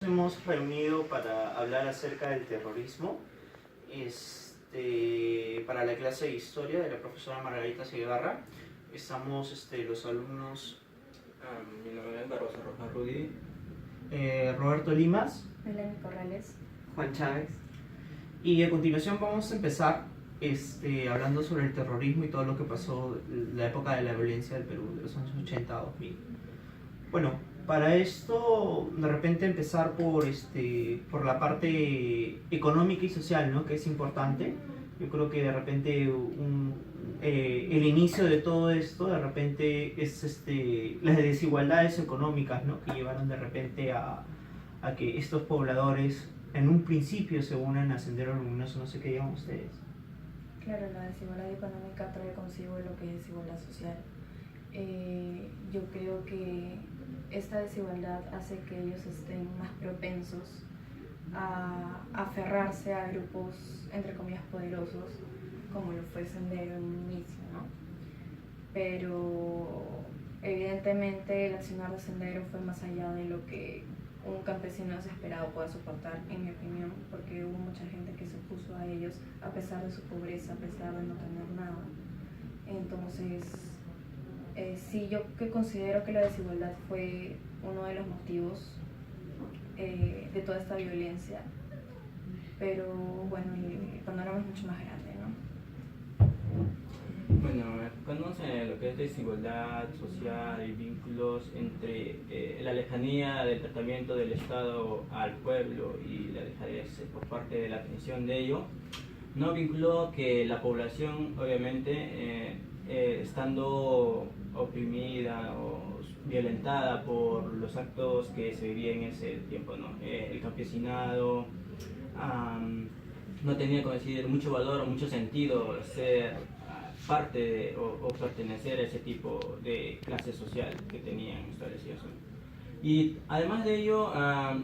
Hemos reunido para hablar acerca del terrorismo para la clase de historia de la profesora Margarita Segarra. Estamos los alumnos Mi nombre es Barbosa Rojas Rudy. Roberto Limas, Melanie Corrales, Juan Chávez. y a continuación vamos a empezar hablando sobre el terrorismo y todo lo que pasó en la época de la violencia del Perú, de los años 80 a 2000. Bueno, para esto, de repente empezar por la parte económica y social, ¿no? Que es importante. Yo creo que de repente el inicio de todo esto, de repente, es las desigualdades económicas, ¿no? Que llevaron de repente a que estos pobladores en un principio se unan a Sendero Luminoso. No sé qué digan ustedes. claro, la desigualdad económica trae consigo lo que es desigualdad social. Yo creo que esta desigualdad hace que ellos estén más propensos a aferrarse a grupos, entre comillas, poderosos, como lo fue Sendero en un inicio, ¿no? Pero evidentemente el accionar de Sendero fue más allá de lo que un campesino desesperado pueda soportar, en mi opinión, porque hubo mucha gente que se opuso a ellos a pesar de su pobreza, a pesar de no tener nada. Entonces, sí, yo que considero que la desigualdad fue uno de los motivos de toda esta violencia, pero bueno, el panorama es mucho más grande, ¿no? Bueno, enfocándonos en lo que es desigualdad social y vínculos entre la lejanía del tratamiento del Estado al pueblo y la dejadez por parte de la atención de ello, no vinculó que la población, obviamente, estando oprimida o violentada por los actos que se vivían en ese tiempo, ¿no? El campesinado no tenía, como decir, mucho valor o mucho sentido ser parte o pertenecer a ese tipo de clase social que tenían establecidas. Y además de ello,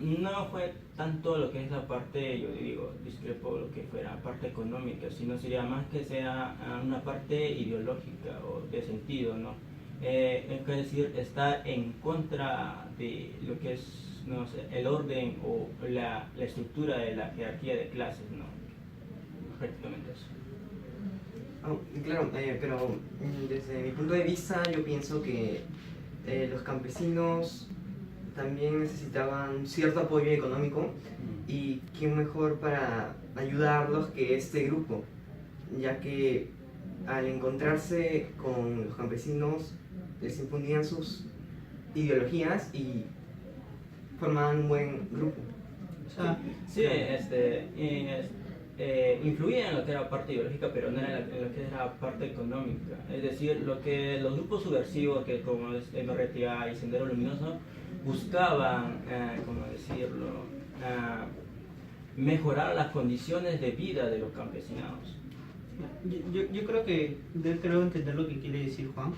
no fue tanto lo que es la parte, yo digo, discrepo lo que fuera parte económica, sino sería más que sea una parte ideológica o de sentido, ¿no? Es decir, estar en contra de lo que es, no sé, el orden o la estructura de la jerarquía de clases, ¿no? Prácticamente eso. Claro, pero desde mi punto de vista yo pienso que los campesinos también necesitaban cierto apoyo económico y quién mejor para ayudarlos que este grupo, ya que al encontrarse con los campesinos les infundían sus ideologías y formaban un buen grupo. Sí, influía en lo que era parte ideológica, pero no era en lo que era parte económica. Es decir, lo que los grupos subversivos, que como es MRTA y Sendero Luminoso, buscaban, ¿cómo decirlo?, mejorar las condiciones de vida de los campesinados. Yo creo que creo entender lo que quiere decir Juan.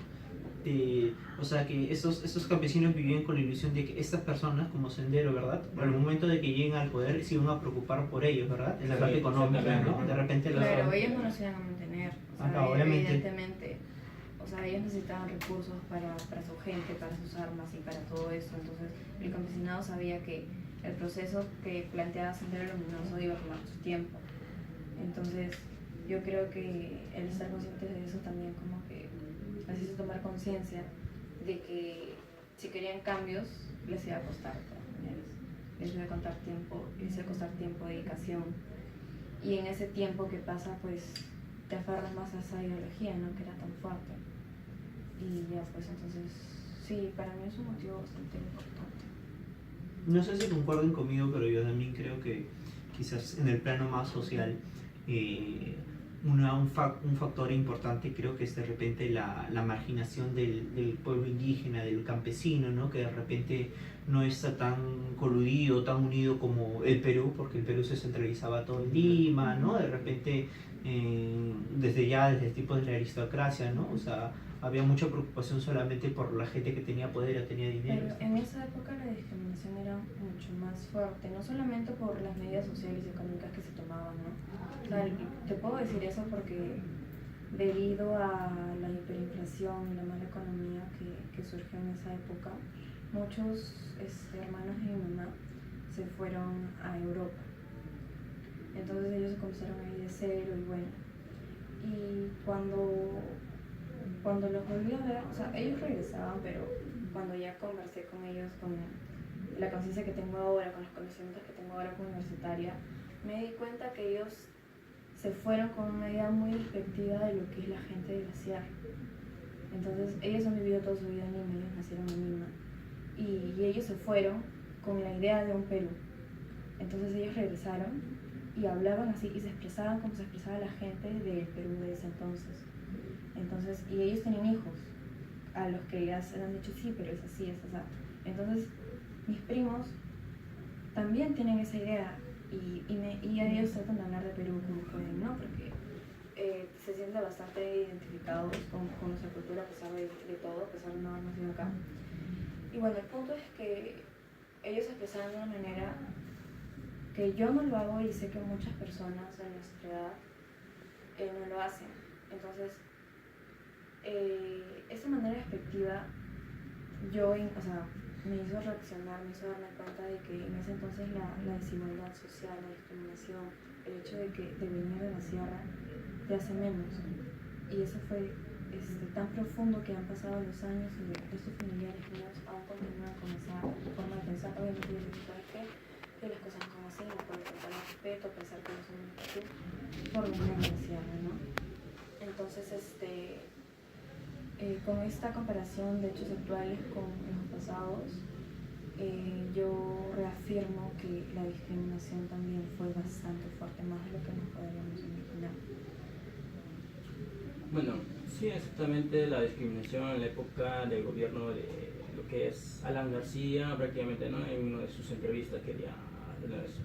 O sea, que estos campesinos vivían con la ilusión de que estas personas, como Sendero, ¿verdad? Al momento de que lleguen al poder, se iban a preocupar por ellos, ¿verdad? En la parte económica, ¿no? De repente Claro, ellos no los iban a mantener, o sea, obviamente. evidentemente, o sea, ellos necesitaban recursos para su gente, para sus armas y para todo eso. Entonces el campesinado sabía que el proceso que planteaba Sendero Luminoso iba a tomar su tiempo. Entonces yo creo que el estar conscientes de eso también como que les hizo tomar conciencia de que si querían cambios les iba a costar de todas maneras. Les iba a costar tiempo, dedicación, y en ese tiempo que pasa pues te aferras más a esa ideología, ¿no? Que era tan fuerte. Y ya pues entonces sí, para mí es un motivo bastante importante. No sé si concuerden conmigo, pero yo también creo que quizás en el plano más social un factor importante creo que es de repente la marginación del pueblo indígena, del campesino, ¿no? Que de repente no está tan coludido, tan unido como el Perú, porque el Perú se centralizaba todo en Lima, ¿no? De repente desde el tipo de la aristocracia, ¿no? O sea, había mucha preocupación solamente por la gente que tenía poder o tenía dinero. Pero en esa época la discriminación era mucho más fuerte, no solamente por las medidas sociales y económicas que se tomaban, ¿no? O sea, te puedo decir eso porque debido a la hiperinflación y la mala economía que surgió en esa época, muchos hermanos de mi mamá se fueron a Europa. Entonces ellos comenzaron a ir de cero y bueno. Y cuando los volví a ver, o sea, ellos regresaban, pero cuando ya conversé con ellos, con la conciencia que tengo ahora, con los conocimientos que tengo ahora como universitaria, me di cuenta que ellos se fueron con una idea muy despectiva de lo que es la gente de la sierra. Entonces ellos han vivido toda su vida en Lima, ellos nacieron en Lima, y ellos se fueron con la idea de un Perú. Entonces ellos regresaron y hablaban así y se expresaban como se expresaba la gente del Perú de ese entonces. Entonces, y ellos tenían hijos, a los que ya se han dicho sí, pero es así, es así. Entonces, mis primos también tienen esa idea y ellos tratan de hablar de Perú como pueden, ¿no? Porque se sienten bastante identificados con nuestra cultura a pesar de todo, a pesar de no haber nacido acá. Y bueno, el punto es que ellos se expresaban de una manera que yo no lo hago y sé que muchas personas de nuestra edad no lo hacen. Entonces, esa manera despectiva me hizo reaccionar, me hizo darme cuenta de que en ese entonces la desigualdad social, la discriminación, el hecho de venir de la sierra te hace menos. Y eso fue tan profundo que han pasado los años y estos familiares míos aún continúan con esa forma de pensar. Obviamente yo les digo, ¿sabes qué? Que las cosas son así, no puedo faltar el respeto, pensar que no son un tú por venir de la sierra, ¿no? Entonces, con esta comparación de hechos actuales con los pasados, yo reafirmo que la discriminación también fue bastante fuerte, más de lo que nos podríamos imaginar. Bueno, sí, exactamente la discriminación en la época del gobierno de lo que es Alan García, prácticamente, ¿no? En una de sus entrevistas quería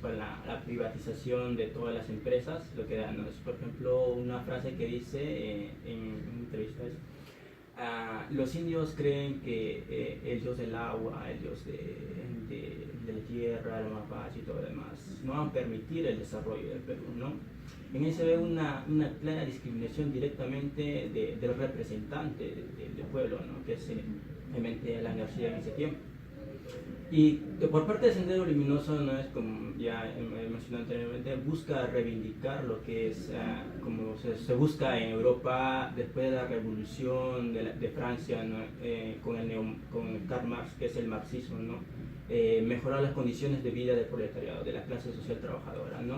para la privatización de todas las empresas, lo que da, ¿no? Es, por ejemplo, una frase que dice en una entrevista es: los indios creen que el dios del agua, el dios de la tierra, el mapache y todo lo demás no van a permitir el desarrollo del Perú, ¿no? En eso se ve una clara discriminación directamente del representante del pueblo, ¿no? Que es obviamente Alan García en ese tiempo. Y por parte de Sendero Luminoso, ¿no? Es como ya he mencionado anteriormente, busca reivindicar lo que es como se busca en Europa después de la revolución de Francia, ¿no? Con Karl Marx, que es el marxismo, ¿no? Mejorar las condiciones de vida del proletariado, de la clase social trabajadora, ¿no?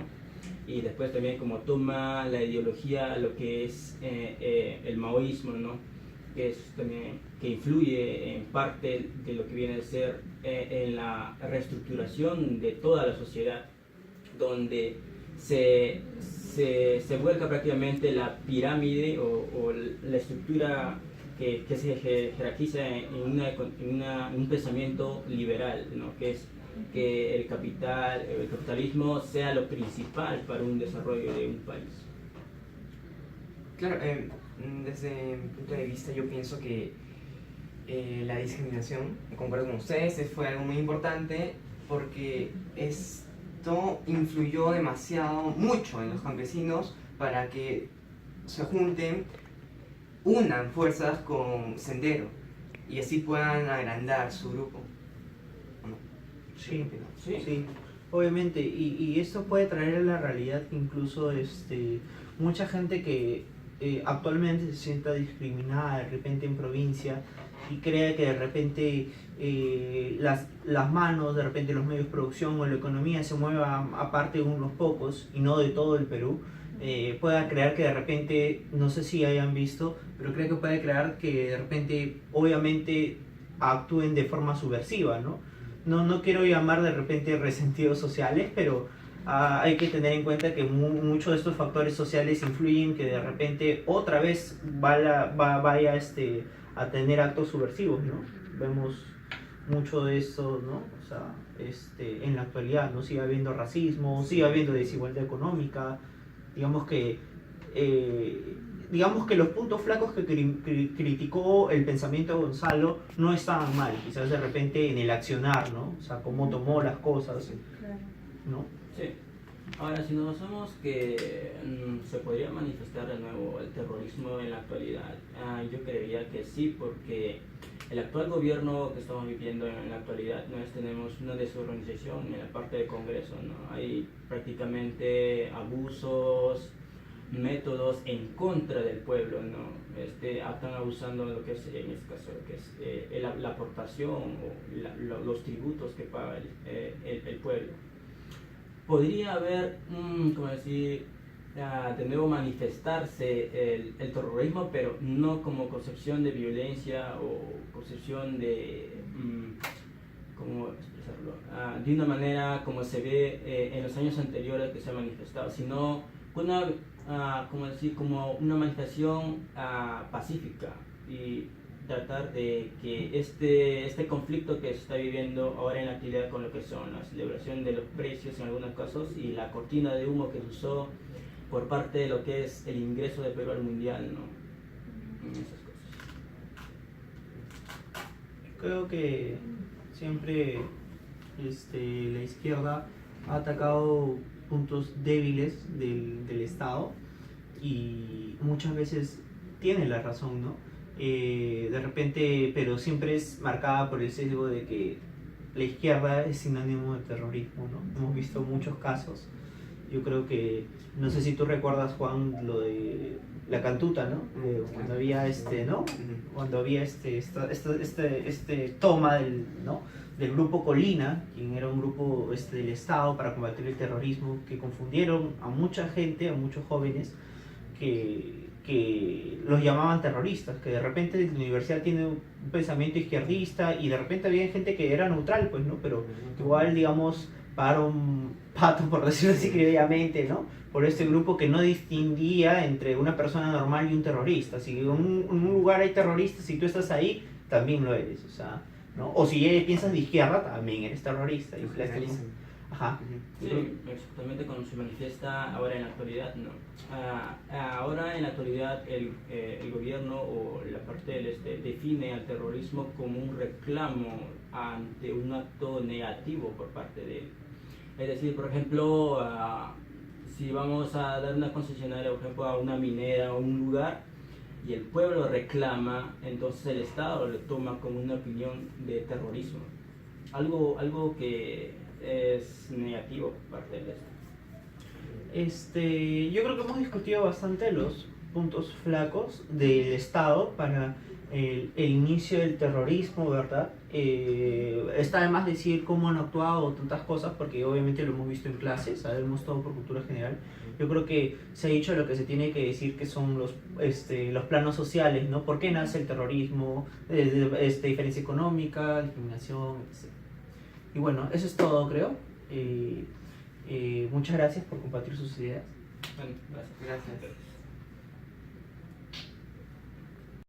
Y después también como toma la ideología, lo que es el maoísmo, ¿no? Que es también que influye en parte de lo que viene a ser en la reestructuración de toda la sociedad, donde se vuelca prácticamente la pirámide o la estructura que se jerarquiza en un pensamiento liberal, ¿no? Que es que el capitalismo sea lo principal para un desarrollo de un país. Claro, desde mi punto de vista yo pienso que la discriminación, concuerdo con ustedes, fue algo muy importante porque esto influyó mucho en los campesinos para que se junten, unan fuerzas con Sendero y así puedan agrandar su grupo. ¿O no? Sí, Sí. sí, obviamente, y esto puede traer a la realidad que incluso mucha gente que actualmente se sienta discriminada de repente en provincia y cree que de repente las manos, de repente los medios de producción o la economía se mueva aparte de unos pocos y no de todo el Perú, pueda crear que de repente, no sé si hayan visto, pero creo que puede crear que de repente obviamente actúen de forma subversiva, ¿no? No quiero llamar de repente resentidos sociales, pero hay que tener en cuenta que muchos de estos factores sociales influyen que de repente otra vez vaya a tener actos subversivos, ¿no? Vemos mucho de eso, ¿no? O sea, en la actualidad, ¿no? Sigue habiendo racismo, sigue habiendo desigualdad económica, digamos que los puntos flacos que criticó el pensamiento de Gonzalo no estaban mal, quizás de repente en el accionar, ¿no? O sea, cómo tomó las cosas, Claro. ¿no? Sí. Ahora, si nos basamos que se podría manifestar de nuevo el terrorismo en la actualidad, yo creería que sí, porque el actual gobierno que estamos viviendo en la actualidad, ¿no? Tenemos una desorganización en la parte del Congreso, ¿no? Hay prácticamente abusos, métodos en contra del pueblo, ¿no? Están abusando de lo que es, en este caso, lo que es la aportación o los tributos que paga el pueblo. Podría haber, ¿cómo decir?, de nuevo manifestarse el terrorismo, pero no como concepción de violencia o concepción de, ¿cómo expresarlo?, de una manera como se ve en los años anteriores que se ha manifestado, sino una, ¿cómo decir?, como una manifestación pacífica, y tratar de que este conflicto que se está viviendo ahora en la actividad con lo que son la celebración de los precios en algunos casos y la cortina de humo que se usó por parte de lo que es el ingreso de Perú al mundial, ¿no? Esas cosas. Creo que siempre la izquierda ha atacado puntos débiles del Estado y muchas veces tiene la razón, ¿no? De repente, pero siempre es marcada por el sesgo de que la izquierda es sinónimo de terrorismo, ¿no? Hemos visto muchos casos. Yo creo que, no sé si tú recuerdas, Juan, lo de la cantuta, ¿no? Cuando había ¿no? Cuando había toma ¿no? del grupo Colina, quien era un grupo del Estado para combatir el terrorismo, que confundieron a mucha gente, a muchos jóvenes, que los llamaban terroristas, que de repente la universidad tiene un pensamiento izquierdista y de repente había gente que era neutral, pues, ¿no? Pero igual, digamos, pagaron un pato, por decirlo así criolladamente, ¿no? Por este grupo que no distinguía entre una persona normal y un terrorista. Si en un lugar hay terroristas, si tú estás ahí, también lo eres, o sea, ¿no? O si piensas de izquierda, también eres terrorista. Y ajá. Sí, exactamente como se manifiesta ahora en la actualidad, ¿no? Ahora en la actualidad el gobierno o la parte del define al terrorismo como un reclamo ante un acto negativo por parte de él. Es decir, por ejemplo, si vamos a dar una concesionaria, por ejemplo, a una minera o un lugar, y el pueblo reclama, entonces el Estado lo toma como una opinión de terrorismo. Algo que es negativo por parte de esto. Yo creo que hemos discutido bastante los puntos flacos del Estado para el inicio del terrorismo, ¿verdad? Está de más decir cómo han actuado tantas cosas, porque obviamente lo hemos visto en clases, sabemos todo por cultura general. Yo creo que se ha dicho lo que se tiene que decir, que son los planos sociales, ¿no? ¿Por qué nace el terrorismo? Diferencia económica, discriminación, etc. Y bueno, eso es todo, creo. Muchas gracias por compartir sus ideas. Bueno, gracias. Gracias.